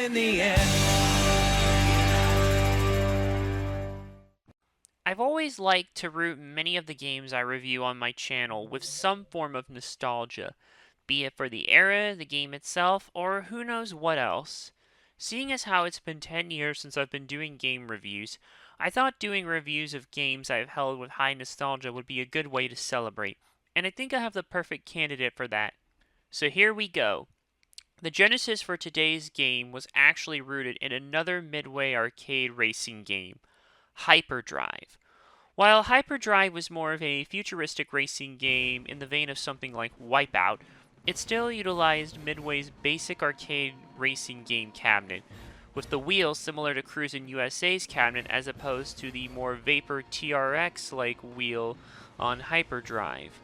in the end. I've always liked to root many of the games I review on my channel with some form of nostalgia, be it for the era, the game itself, or who knows what else. Seeing as how it's been 10 years since I've been doing game reviews, I thought doing reviews of games I've held with high nostalgia would be a good way to celebrate, and I think I have the perfect candidate for that. So here we go. The genesis for today's game was actually rooted in another Midway arcade racing game, Hyperdrive. While Hyperdrive was more of a futuristic racing game in the vein of something like Wipeout, it still utilized Midway's basic arcade racing game cabinet, with the wheels similar to Cruisin' USA's cabinet as opposed to the more Vapor TRX-like wheel on Hyperdrive,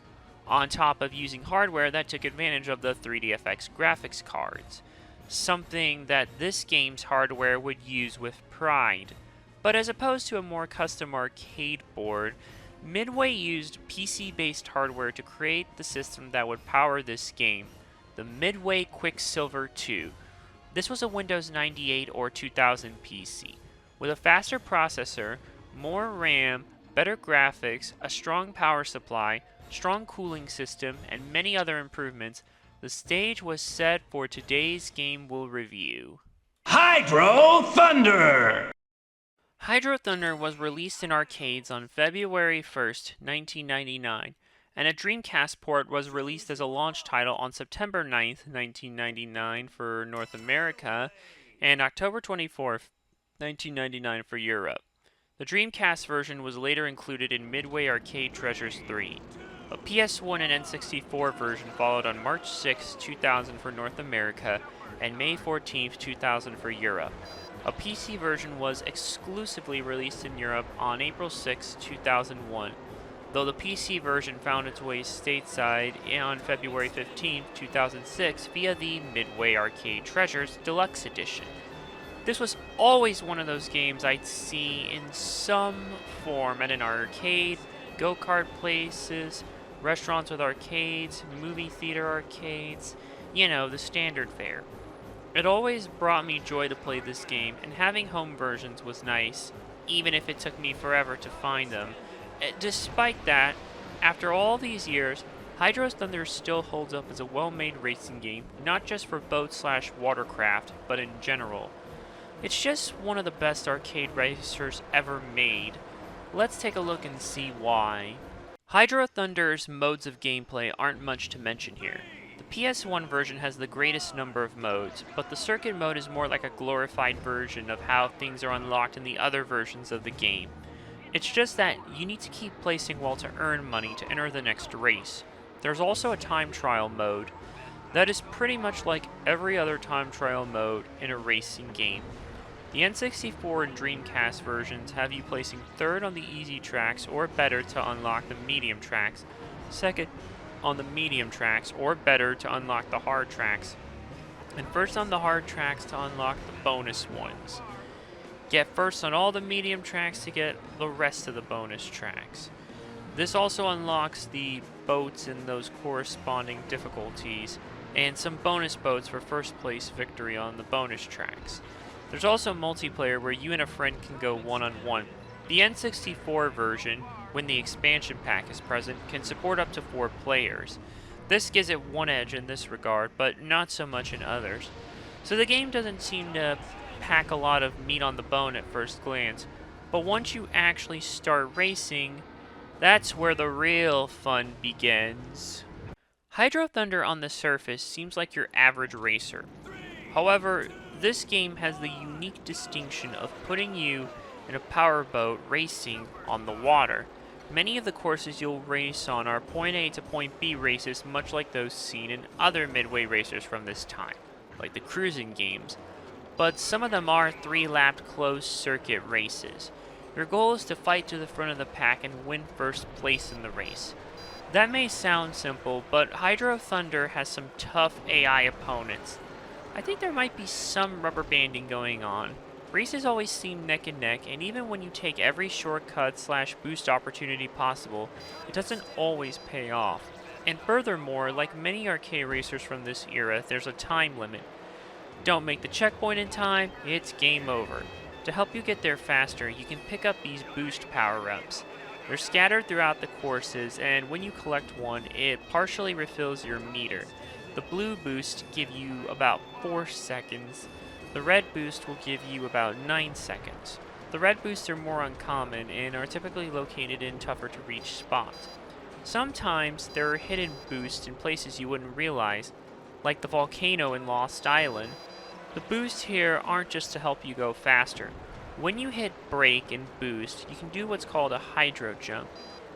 on top of using hardware that took advantage of the 3DFX graphics cards, something that this game's hardware would use with pride. But as opposed to a more custom arcade board, Midway used PC-based hardware to create the system that would power this game, the Midway Quicksilver 2. This was a Windows 98 or 2000 PC. With a faster processor, more RAM, better graphics, a strong power supply, strong cooling system, and many other improvements, the stage was set for today's game we'll review. Hydro Thunder! Hydro Thunder was released in arcades on February 1st, 1999, and a Dreamcast port was released as a launch title on September 9th, 1999 for North America, and October 24th, 1999 for Europe. The Dreamcast version was later included in Midway Arcade Treasures 3. A PS1 and N64 version followed on March 6, 2000 for North America, and May 14, 2000 for Europe. A PC version was exclusively released in Europe on April 6, 2001, though the PC version found its way stateside on February 15, 2006 via the Midway Arcade Treasures Deluxe Edition. This was always one of those games I'd see in some form at an arcade, go-kart places, restaurants with arcades, movie theater arcades, the standard fare. It always brought me joy to play this game, and having home versions was nice, even if it took me forever to find them. Despite that, after all these years, Hydro Thunder still holds up as a well-made racing game, not just for boat/watercraft, but in general. It's just one of the best arcade racers ever made. Let's take a look and see why. Hydro Thunder's modes of gameplay aren't much to mention here. The PS1 version has the greatest number of modes, but the circuit mode is more like a glorified version of how things are unlocked in the other versions of the game. It's just that you need to keep placing well to earn money to enter the next race. There's also a time trial mode that is pretty much like every other time trial mode in a racing game. The N64 and Dreamcast versions have you placing third on the easy tracks or better to unlock the medium tracks, second on the medium tracks or better to unlock the hard tracks, and first on the hard tracks to unlock the bonus ones. Get first on all the medium tracks to get the rest of the bonus tracks. This also unlocks the boats in those corresponding difficulties, and some bonus boats for first place victory on the bonus tracks. There's also multiplayer where you and a friend can go one-on-one. The N64 version, when the expansion pack is present, can support up to 4 players. This gives it one edge in this regard, but not so much in others. So the game doesn't seem to pack a lot of meat on the bone at first glance, but once you actually start racing, that's where the real fun begins. Hydro Thunder on the surface seems like your average racer. However, this game has the unique distinction of putting you in a powerboat racing on the water. Many of the courses you'll race on are point A to point B races, much like those seen in other Midway racers from this time, like the cruising games, but some of them are 3-lapped closed circuit races. Your goal is to fight to the front of the pack and win first place in the race. That may sound simple, but Hydro Thunder has some tough AI opponents. I think there might be some rubber banding going on. Races always seem neck and neck, and even when you take every shortcut/boost opportunity possible, it doesn't always pay off. And furthermore, like many arcade racers from this era, there's a time limit. Don't make the checkpoint in time, it's game over. To help you get there faster, you can pick up these boost power-ups. They're scattered throughout the courses, and when you collect one, it partially refills your meter. The blue boost give you about 4 seconds. The red boost will give you about 9 seconds. The red boosts are more uncommon and are typically located in tougher to reach spots. Sometimes there are hidden boosts in places you wouldn't realize, like the volcano in Lost Island. The boosts here aren't just to help you go faster. When you hit brake and boost, you can do what's called a hydro jump.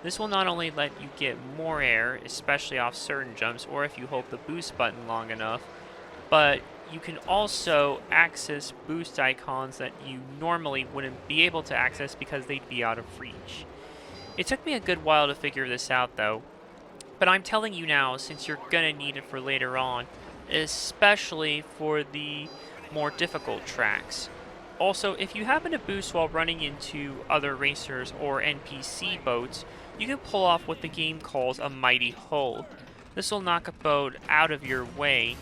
This will not only let you get more air, especially off certain jumps or if you hold the boost button long enough, but you can also access boost icons that you normally wouldn't be able to access because they'd be out of reach. It took me a good while to figure this out though, but I'm telling you now since you're gonna need it for later on, especially for the more difficult tracks. Also, if you happen to boost while running into other racers or NPC boats, you can pull off what the game calls a mighty hole. This will knock a boat out of your way.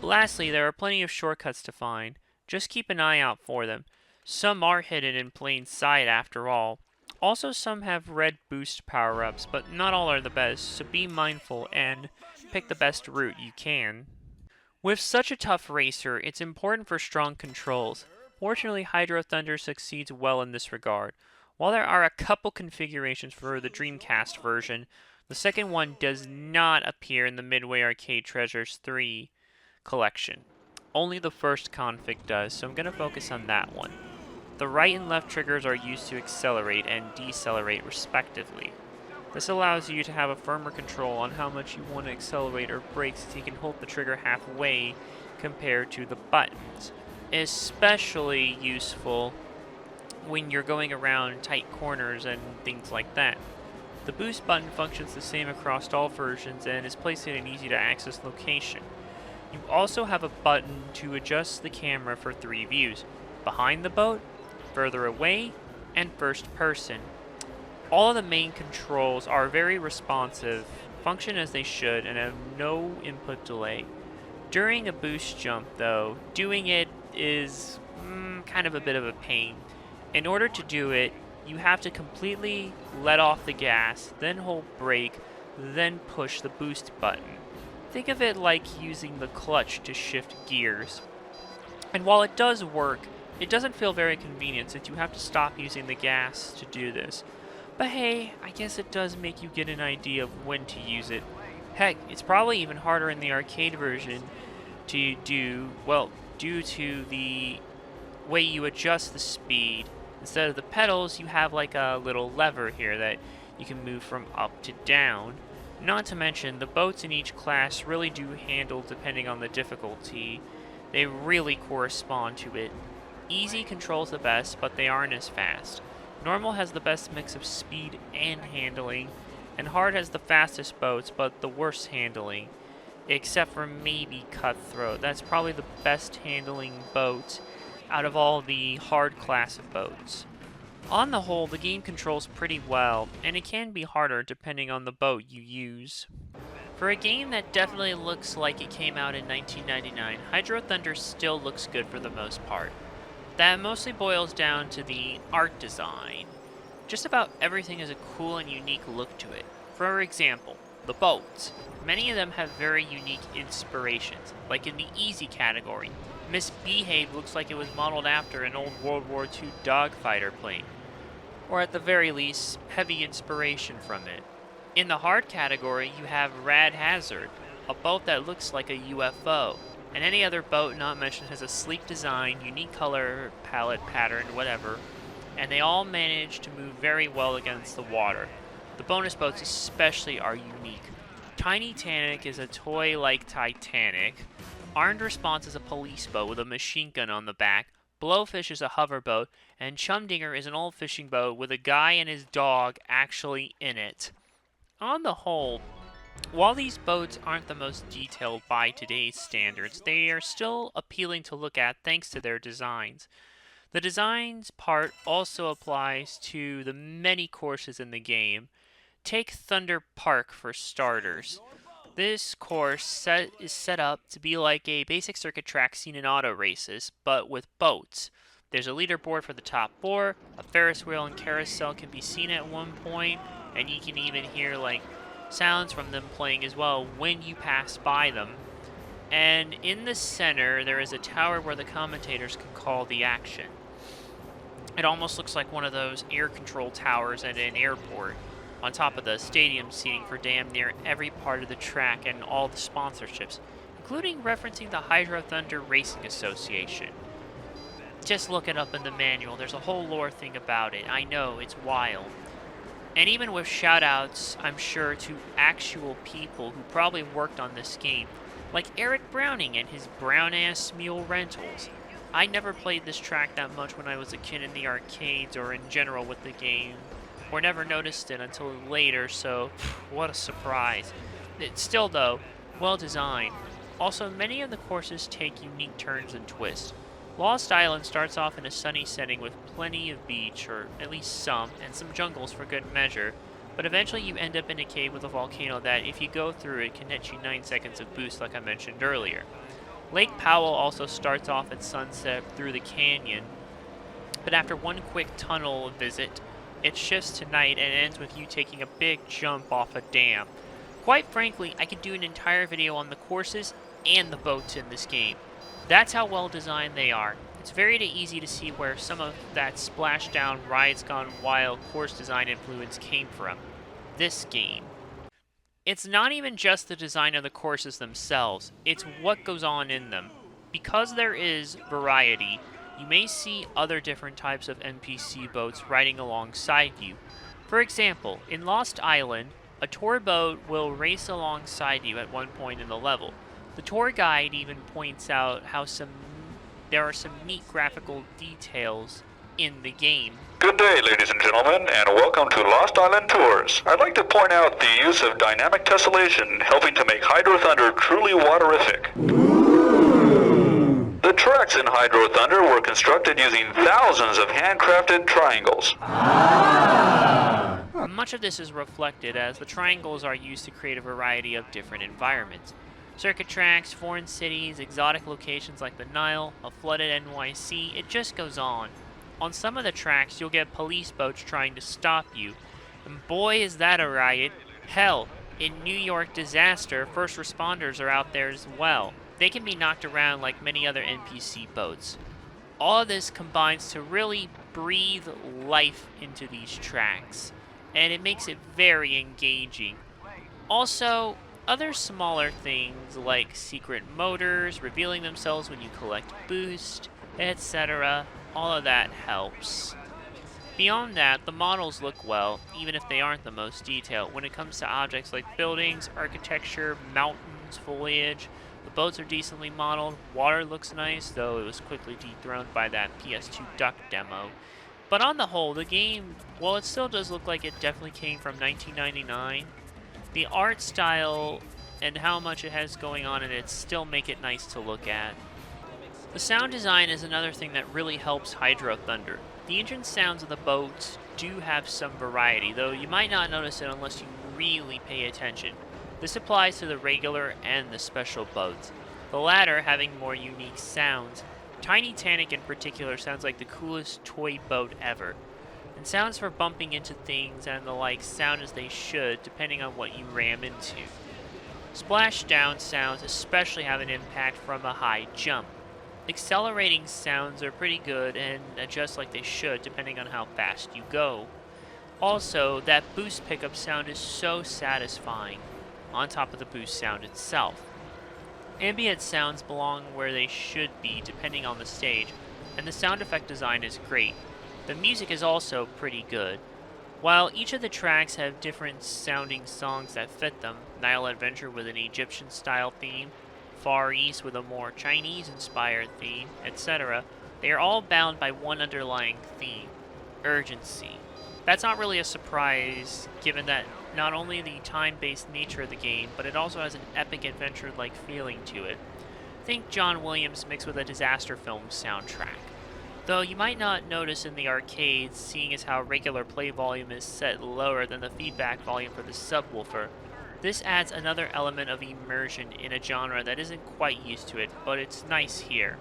Lastly, there are plenty of shortcuts to find. Just keep an eye out for them. Some are hidden in plain sight after all. Also, some have red boost power-ups, but not all are the best, so be mindful and pick the best route you can. With such a tough racer, it's important for strong controls. Fortunately, Hydro Thunder succeeds well in this regard. While there are a couple configurations for the Dreamcast version, the second one does not appear in the Midway Arcade Treasures 3 collection. Only the first config does, so I'm going to focus on that one. The right and left triggers are used to accelerate and decelerate respectively. This allows you to have a firmer control on how much you want to accelerate or brake so you can hold the trigger halfway compared to the buttons. Especially useful when you're going around tight corners and things like that. The boost button functions the same across all versions and is placed in an easy to access location. You also have a button to adjust the camera for 3 views: behind the boat, further away, and first person. All of the main controls are very responsive, function as they should, and have no input delay. During a boost jump, though, doing it is kind of a bit of a pain. In order to do it, you have to completely let off the gas, then hold brake, then push the boost button. Think of it like using the clutch to shift gears. And while it does work, it doesn't feel very convenient since you have to stop using the gas to do this. But hey, I guess it does make you get an idea of when to use it. Heck, it's probably even harder in the arcade version to do, well, due to the way you adjust the speed. Instead of the pedals, you have like a little lever here that you can move from up to down. Not to mention, the boats in each class really do handle depending on the difficulty. They really correspond to it. Easy controls the best, but they aren't as fast. Normal has the best mix of speed and handling, and hard has the fastest boats, but the worst handling. Except for maybe Cutthroat. That's probably the best handling boat out of all the hard class of boats. On the whole, the game controls pretty well, and it can be harder depending on the boat you use. For a game that definitely looks like it came out in 1999, Hydro Thunder still looks good for the most part. That mostly boils down to the art design. Just about everything has a cool and unique look to it. For example, the boats. Many of them have very unique inspirations, like in the easy category. Misbehave looks like it was modeled after an old World War II dogfighter plane, or at the very least, heavy inspiration from it. In the hard category, you have Rad Hazard, a boat that looks like a UFO, and any other boat not mentioned has a sleek design, unique color palette pattern, whatever, and they all manage to move very well against the water. The bonus boats especially are unique. Tiny Tanic is a toy like Titanic. Armed Response is a police boat with a machine gun on the back. Blowfish is a hoverboat, and Chumdinger is an old fishing boat with a guy and his dog actually in it. On the whole, while these boats aren't the most detailed by today's standards, they are still appealing to look at thanks to their designs. The designs part also applies to the many courses in the game. Take Thunder Park for starters. This course is set up to be like a basic circuit track seen in auto races, but with boats. There's a leaderboard for the top four, a Ferris wheel and carousel can be seen at one point, and you can even hear like sounds from them playing as well when you pass by them. And in the center, there is a tower where the commentators can call the action. It almost looks like one of those air control towers at an airport, on top of the stadium seating for damn near every part of the track and all the sponsorships, including referencing the Hydro Thunder Racing Association. Just look it up in the manual, there's a whole lore thing about it. I know, it's wild. And even with shoutouts, I'm sure, to actual people who probably worked on this game, like Eric Browning and his brown-ass mule rentals. I never played this track that much when I was a kid in the arcades or in general with the game, or never noticed it until later, so what a surprise. It's still, though, well designed. Also, many of the courses take unique turns and twists. Lost Island starts off in a sunny setting with plenty of beach, or at least some, and some jungles for good measure, but eventually you end up in a cave with a volcano that, if you go through it, can net you 9 seconds of boost like I mentioned earlier. Lake Powell also starts off at sunset through the canyon, but after one quick tunnel visit, it shifts to night and ends with you taking a big jump off a dam. Quite frankly, I could do an entire video on the courses and the boats in this game. That's how well designed they are. It's very easy to see where some of that splashdown, rides gone wild course design influence came from. This game. It's not even just the design of the courses themselves, it's what goes on in them. Because there is variety, you may see other different types of NPC boats riding alongside you. For example, in Lost Island, a tour boat will race alongside you at one point in the level. The tour guide even points out how there are some neat graphical details in the game. Good day, ladies and gentlemen, and welcome to Lost Island Tours. I'd like to point out the use of dynamic tessellation, helping to make Hydro Thunder truly waterific. The tracks in Hydro Thunder were constructed using thousands of handcrafted triangles. Much of this is reflected as the triangles are used to create a variety of different environments. Circuit tracks, foreign cities, exotic locations like the Nile, a flooded NYC, it just goes on. On some of the tracks, you'll get police boats trying to stop you. And boy, is that a riot. Hell, in New York Disaster, first responders are out there as well. They can be knocked around like many other NPC boats. All of this combines to really breathe life into these tracks, and it makes it very engaging. Also, other smaller things like secret motors revealing themselves when you collect boost, etc., all of that helps. Beyond that, the models look well, even if they aren't the most detailed. When it comes to objects like buildings, architecture, mountains, foliage, the boats are decently modeled. Water looks nice, though it was quickly dethroned by that PS2 duck demo. But on the whole, the game, well, it still does look like it definitely came from 1999. The art style and how much it has going on in it still make it nice to look at. The sound design is another thing that really helps Hydro Thunder. The engine sounds of the boats do have some variety, though you might not notice it unless you really pay attention. This applies to the regular and the special boats, the latter having more unique sounds. Tiny Tanic in particular sounds like the coolest toy boat ever. And sounds for bumping into things and the like sound as they should, depending on what you ram into. Splashdown sounds especially have an impact from a high jump. Accelerating sounds are pretty good and adjust like they should, depending on how fast you go. Also, that boost pickup sound is so satisfying, on top of the boost sound itself. Ambient sounds belong where they should be, depending on the stage, and the sound effect design is great. The music is also pretty good. While each of the tracks have different sounding songs that fit them, Nile Adventure with an Egyptian style theme, Far East with a more Chinese inspired theme, etc., they are all bound by one underlying theme: urgency. That's not really a surprise, given that not only the time-based nature of the game, but it also has an epic adventure-like feeling to it. Think John Williams mixed with a disaster film soundtrack. Though you might not notice in the arcades, seeing as how regular play volume is set lower than the feedback volume for the subwoofer, This adds another element of immersion in a genre that isn't quite used to it, but it's nice here.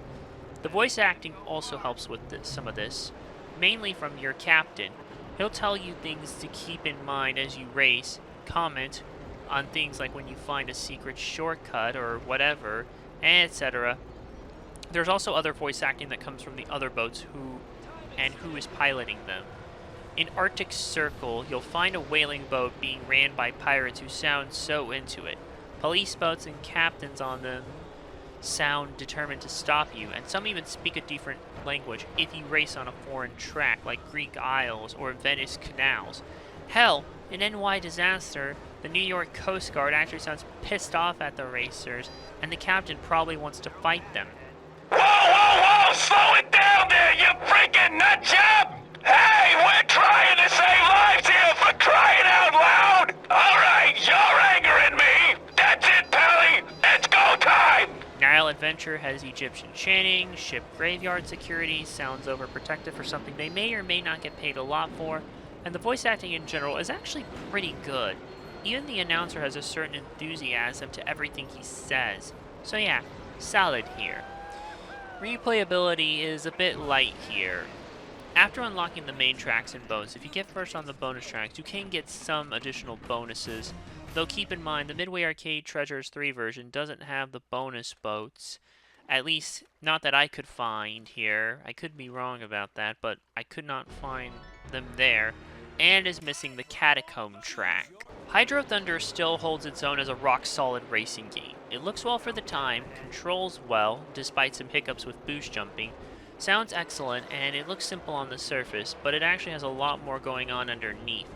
The voice acting also helps with some of this, mainly from your captain. He'll tell you things to keep in mind as you race, comment on things like when you find a secret shortcut or whatever, etc. There's also other voice acting that comes from the other boats who is piloting them. In Arctic Circle, you'll find a whaling boat being ran by pirates who sound so into it. Police boats and captains on them sound determined to stop you, and some even speak a different language if you race on a foreign track like Greek Isles or Venice canals. Hell, in NY Disaster, the New York Coast Guard actually sounds pissed off at the racers, and the captain probably wants to fight them. Whoa, whoa, whoa! Slow it down there, you freaking nut job! Hey, we're trying to save lives here for crying out loud! Alright, you're angering me! That's it, Pally! It's go time! Nile Adventure has Egyptian chaining, ship graveyard security, sounds overprotective for something they may or may not get paid a lot for, and the voice acting in general is actually pretty good. Even the announcer has a certain enthusiasm to everything he says. So yeah, solid here. Replayability is a bit light here. After unlocking the main tracks and boats, if you get first on the bonus tracks, you can get some additional bonuses. Though keep in mind, the Midway Arcade Treasures 3 version doesn't have the bonus boats. At least, not that I could find here. I could be wrong about that, but I could not find them there. And is missing the Catacomb track. Hydro Thunder still holds its own as a rock-solid racing game. It looks well for the time, controls well, despite some hiccups with boost jumping, sounds excellent, and it looks simple on the surface, but it actually has a lot more going on underneath.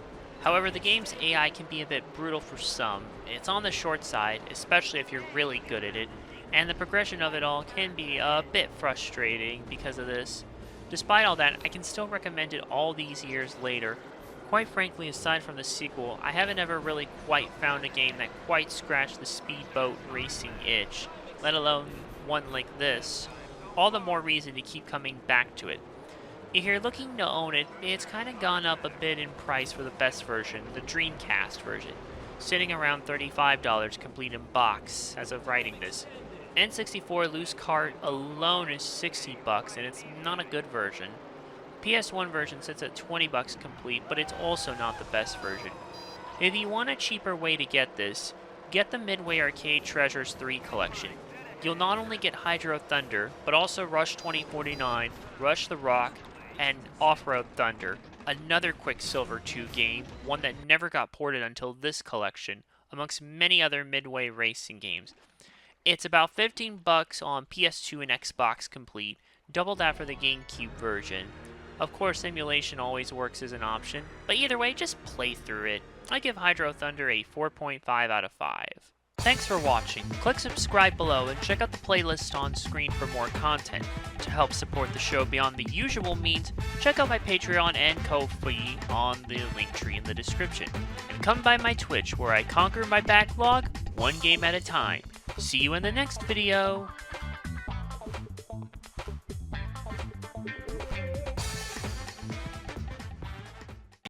However, the game's AI can be a bit brutal for some. It's on the short side, especially if you're really good at it, and the progression of it all can be a bit frustrating because of this. Despite all that, I can still recommend it all these years later. Quite frankly, aside from the sequel, I haven't ever really quite found a game that quite scratched the speedboat racing itch, let alone one like this. All the more reason to keep coming back to it. If you're looking to own it, it's kind of gone up a bit in price for the best version, the Dreamcast version, sitting around $35 complete in box as of writing this. N64 loose cart alone is $60 and it's not a good version. PS1 version sits at $20 complete, but it's also not the best version. If you want a cheaper way to get this, get the Midway Arcade Treasures 3 collection. You'll not only get Hydro Thunder, but also Rush 2049, Rush the Rock, and Off-Road Thunder, another Quicksilver 2 game, one that never got ported until this collection, amongst many other Midway racing games. It's about $15 on PS2 and Xbox complete, double that for the GameCube version. Of course, simulation always works as an option, but either way, just play through it. I give Hydro Thunder a 4.5 out of 5. Thanks for watching. Click subscribe below and check out the playlist on screen for more content. To help support the show beyond the usual means, check out my Patreon and Ko-fi on the link tree in the description. And come by my Twitch where I conquer my backlog one game at a time. See you in the next video!